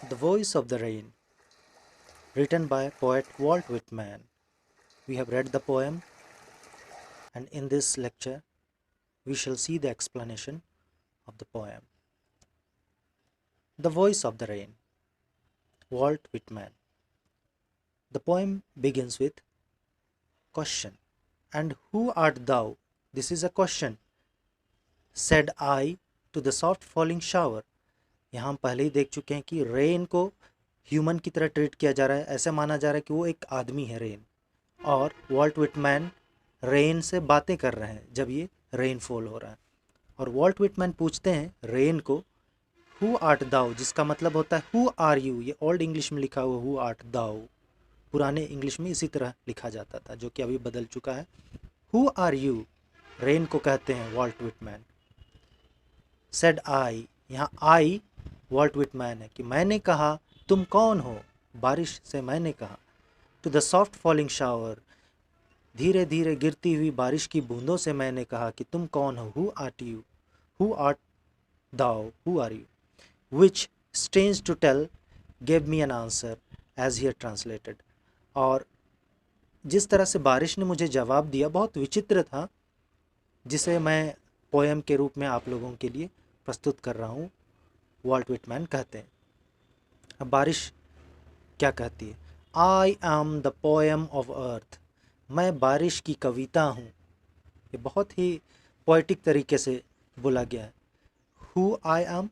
The Voice of the Rain, written by poet Walt Whitman. We have read the poem, and in this lecture, we shall see the explanation of the poem. The Voice of the Rain, Walt Whitman. The poem begins with question. And who art thou? This is a question. Said I to the soft falling shower. यहाँ हम पहले ही देख चुके हैं कि rain को human की तरह ट्रीट किया जा रहा है, ऐसे माना जा रहा है कि वो एक आदमी है रेन, और वॉल्ट विटमैन रेन से बातें कर रहे हैं जब ये रेनफॉल हो रहा है। और वॉल्ट विटमैन पूछते हैं रेन को, हु आर्ट दाउ, जिसका मतलब होता है हु आर यू। ये ओल्ड इंग्लिश में लिखा हुआ हु आर्ट दाउ, पुराने इंग्लिश में इसी तरह लिखा जाता था, जो कि अभी बदल चुका है। हु आर यू, रेन को कहते हैं वॉल्ट विटमैन। सेड आई, यहाँ आई वॉल्ट विटमैन है कि मैंने कहा तुम कौन हो, बारिश से मैंने कहा। To the soft falling shower, धीरे धीरे गिरती हुई बारिश की बूंदों से मैंने कहा कि तुम कौन हो। Who art you, who art thou, who are you. Which strange to tell gave me an answer as here translated. और जिस तरह से बारिश ने मुझे जवाब दिया बहुत विचित्र था, जिसे मैं पोएम के रूप में आप लोगों के लिए प्रस्तुत कर रहा हूँ, वॉल्ट विटमैन कहते हैं। अब बारिश क्या कहती है? I am the poem of earth, मैं बारिश की कविता हूँ। ये बहुत ही पोएटिक तरीके से बोला गया है। हु आई एम,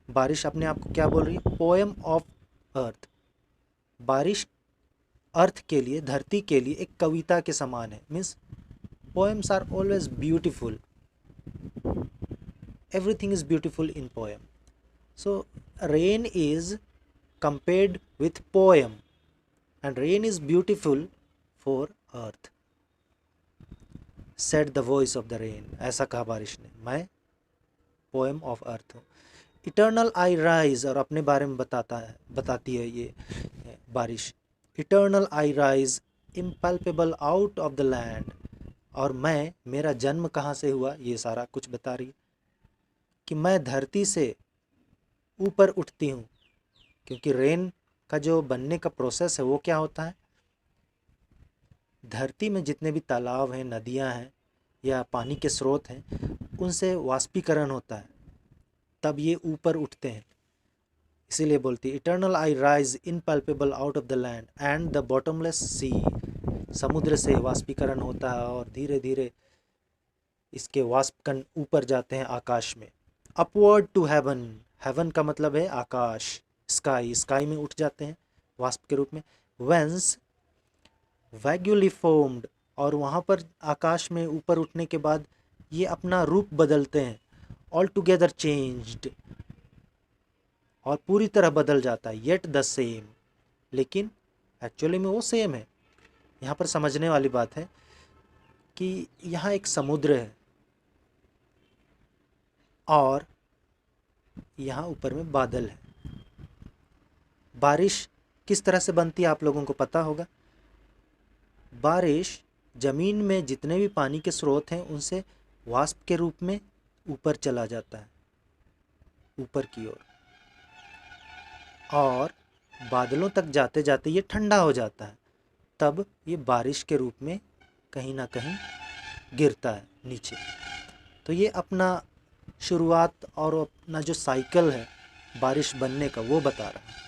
बारिश अपने आप को क्या बोल रही है? पोएम ऑफ अर्थ, बारिश अर्थ के लिए, धरती के लिए एक कविता के समान है। Means poems are always beautiful, everything is beautiful in poem. So rain is compared with poem, and rain is beautiful for earth. Said the voice of the rain, ऐसा कहा बारिश ने, मैं poem of earth हूँ। Eternal I rise, और अपने बारे में बताती है ये बारिश। Eternal I rise, impalpable out of the land, और मैं, मेरा जन्म कहाँ से हुआ, ये सारा कुछ बता रही है कि मैं धरती से ऊपर उठती हूँ। क्योंकि रेन का जो बनने का प्रोसेस है वो क्या होता है, धरती में जितने भी तालाब हैं, नदियाँ हैं या पानी के स्रोत हैं, उनसे वाष्पीकरण होता है, तब ये ऊपर उठते हैं। इसीलिए बोलती है eternal I rise impalpable out of the land and the bottomless sea. समुद्र से वाष्पीकरण होता है और धीरे धीरे इसके वाष्पकण ऊपर जाते हैं आकाश में। अपवर्ड टू हेवन, हेवन का मतलब है आकाश, स्काई, स्काई में उठ जाते हैं वाष्प के रूप में। वेंस वैग्यूली फॉर्म्ड, और वहाँ पर आकाश में ऊपर उठने के बाद ये अपना रूप बदलते हैं। ऑल टुगेदर चेंज्ड, और पूरी तरह बदल जाता है। येट द सेम, लेकिन एक्चुअली में वो सेम है। यहाँ पर समझने वाली बात है कि यहाँ एक समुद्र है और यहाँ ऊपर में बादल है। बारिश किस तरह से बनती है आप लोगों को पता होगा। बारिश ज़मीन में जितने भी पानी के स्रोत हैं उनसे वाष्प के रूप में ऊपर चला जाता है, ऊपर की ओर, और बादलों तक जाते जाते ये ठंडा हो जाता है, तब ये बारिश के रूप में कहीं ना कहीं गिरता है नीचे। तो ये अपना शुरुआत और अपना जो साइकिल है बारिश बनने का वो बता रहा है।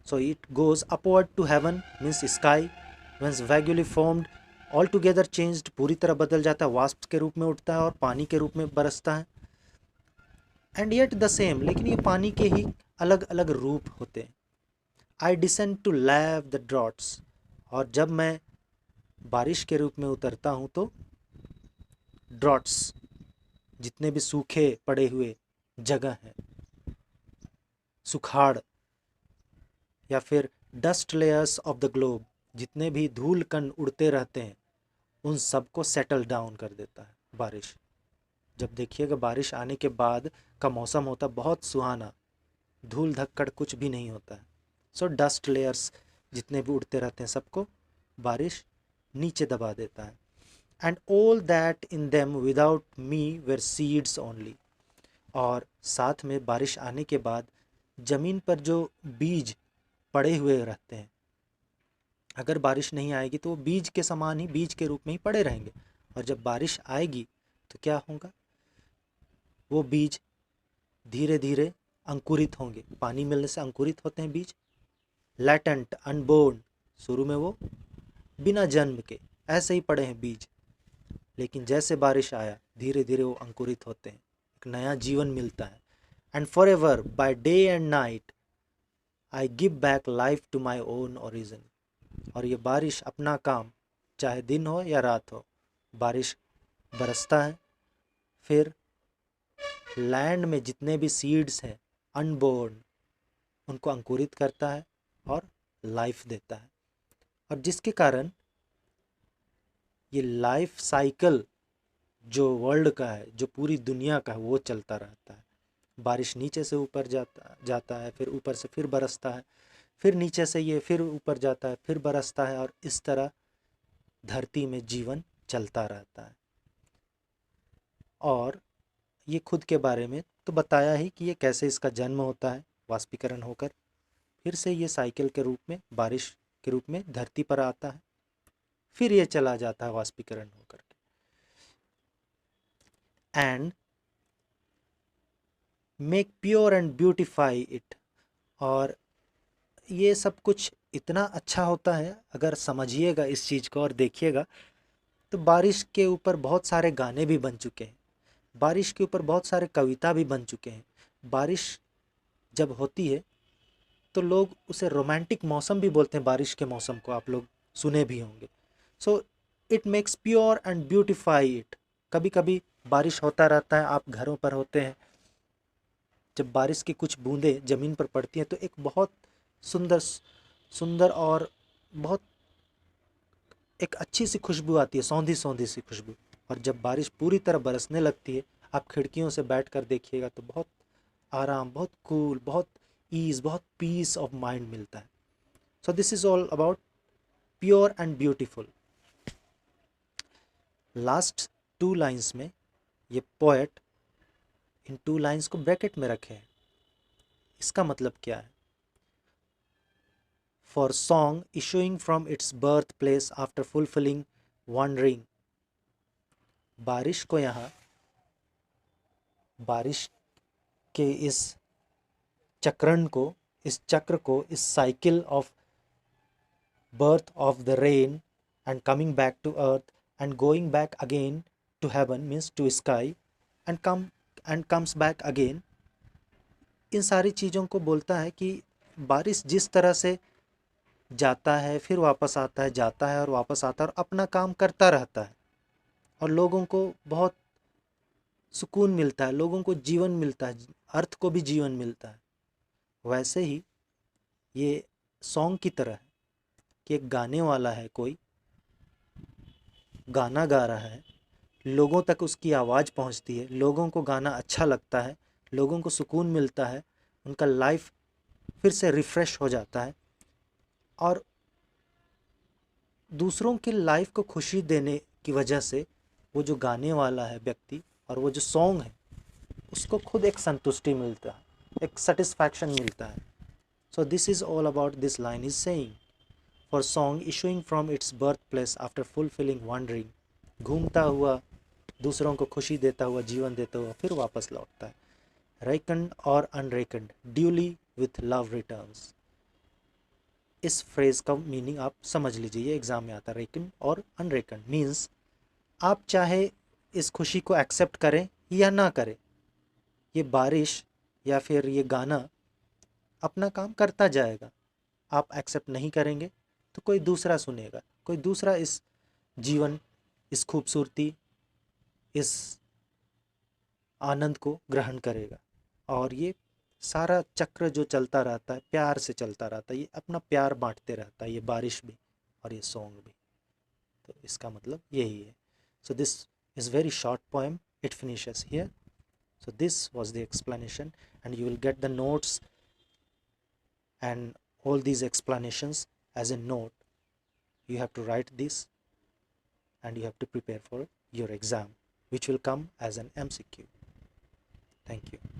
So it goes upward to heaven means sky, whence vaguely formed, all together changed, पूरी तरह बदल जाता है, वाष्प के रूप में उठता है और पानी के रूप में बरसता है। एंड येट द सेम, लेकिन ये पानी के ही अलग अलग रूप होते हैं। I descend to lave the droughts, और जब मैं बारिश के रूप में उतरता हूँ तो ड्रॉट्स, जितने भी सूखे पड़े हुए जगह हैं, सुखाड़, या फिर dust layers of the globe, जितने भी धूल कण उड़ते रहते हैं, उन सबको सेटल डाउन कर देता है बारिश। जब देखिएगा बारिश आने के बाद का मौसम होता है बहुत सुहाना, धूल धक्कड़ कुछ भी नहीं होता है। सो डस्ट लेयर्स जितने भी उड़ते रहते हैं सबको बारिश नीचे दबा देता है। And all that in them without me were seeds only, और साथ में बारिश आने के बाद ज़मीन पर जो बीज पड़े हुए रहते हैं, अगर बारिश नहीं आएगी तो वो बीज के समान ही, बीज के रूप में ही पड़े रहेंगे। और जब बारिश आएगी तो क्या होगा, वो बीज धीरे धीरे अंकुरित होंगे। पानी मिलने से अंकुरित होते हैं बीज। लैटेंट, अनबोर्न, शुरू में वो बिना जन्म के ऐसे ही पड़े हैं बीज, लेकिन जैसे बारिश आया धीरे धीरे वो अंकुरित होते हैं, एक नया जीवन मिलता है। And forever by day and night I give back life to my own origin. और ये बारिश अपना काम, चाहे दिन हो या रात हो, बारिश बरसता है, फिर लैंड में जितने भी सीड्स हैं अनबोर्न, उनको अंकुरित करता है और लाइफ देता है। और जिसके कारण ये लाइफ साइकिल जो वर्ल्ड का है, जो पूरी दुनिया का है, वो चलता रहता है। बारिश नीचे से ऊपर जाता जाता है, फिर ऊपर से फिर बरसता है, फिर नीचे से ये फिर ऊपर जाता है, फिर बरसता है, और इस तरह धरती में जीवन चलता रहता है। और ये खुद के बारे में तो बताया ही कि ये कैसे इसका जन्म होता है वाष्पीकरण होकर, फिर से ये साइकिल के रूप में, बारिश के रूप में धरती पर आता है, फिर ये चला जाता है वाष्पीकरण होकर के। And make pure and beautify it. और ये सब कुछ इतना अच्छा होता है, अगर समझिएगा इस चीज़ को और देखिएगा, तो बारिश के ऊपर बहुत सारे गाने भी बन चुके हैं, बारिश के ऊपर बहुत सारे कविता भी बन चुके हैं। बारिश जब होती है तो लोग उसे रोमांटिक मौसम भी बोलते हैं, बारिश के मौसम को आप लोग सुने भी होंगे। So it makes pure and beautify it. कभी कभी बारिश होता रहता है, आप घरों पर होते हैं, जब बारिश की कुछ बूंदें ज़मीन पर पड़ती हैं तो एक बहुत सुंदर सुंदर और बहुत एक अच्छी सी खुशबू आती है, सौंधी सौंधी सी खुशबू। और जब बारिश पूरी तरह बरसने लगती है, आप खिड़कियों से बैठ कर देखिएगा तो बहुत आराम, बहुत कूल, बहुत ईज़, बहुत पीस ऑफ माइंड मिलता है। So this is all about pure and beautiful. Last 2 lines में ये पोएट इन 2 लाइन्स को ब्रैकेट में रखे हैं। इसका मतलब क्या है? For song issuing from its birthplace after fulfilling wandering। बारिश को यहाँ, बारिश के इस चक्रण को, इस चक्र को, इस cycle of birth of the rain and coming back to earth and going back again to heaven, means to sky, and comes back again, इन सारी चीज़ों को बोलता है कि बारिश जिस तरह से जाता है, फिर वापस आता है, जाता है और वापस आता है, और अपना काम करता रहता है, और लोगों को बहुत सुकून मिलता है, लोगों को जीवन मिलता है, अर्थ को भी जीवन मिलता है। वैसे ही ये सॉन्ग की तरह है कि एक गाने वाला है, कोई गाना गा रहा है, लोगों तक उसकी आवाज़ पहुंचती है, लोगों को गाना अच्छा लगता है, लोगों को सुकून मिलता है, उनका लाइफ फिर से रिफ़्रेश हो जाता है, और दूसरों की लाइफ को खुशी देने की वजह से वो जो गाने वाला है व्यक्ति, और वो जो सॉन्ग है, उसको खुद एक संतुष्टि मिलता है, एक सेटिस्फैक्शन मिलता है। So this is all about this line is saying, for song issuing from its birth place after fulfilling wandering, घूमता हुआ, दूसरों को खुशी देता हुआ, जीवन देता हुआ, फिर वापस लौटता है। रेकन्ड और अनरेकन्ड, ड्यूली विथ लव रिटर्न्स। इस फ्रेज का मीनिंग आप समझ लीजिए, ये एग्जाम में आता है। रेकन और अनरेकन मीन्स आप चाहे इस खुशी को एक्सेप्ट करें या ना करें, ये बारिश या फिर ये गाना अपना काम करता जाएगा। आप एक्सेप्ट नहीं करेंगे तो कोई दूसरा सुनेगा, कोई दूसरा इस जीवन, इस खूबसूरती, इस आनंद को ग्रहण करेगा। और ये सारा चक्र जो चलता रहता है, प्यार से चलता रहता है, ये अपना प्यार बांटते रहता है, ये बारिश भी और ये सॉन्ग भी। तो इसका मतलब यही है। So this is very short poem, it finishes here. So this was the explanation and you will get the notes and all these explanations as a note. You have to write this and you have to prepare for your exam, which will come as an MCQ. Thank you.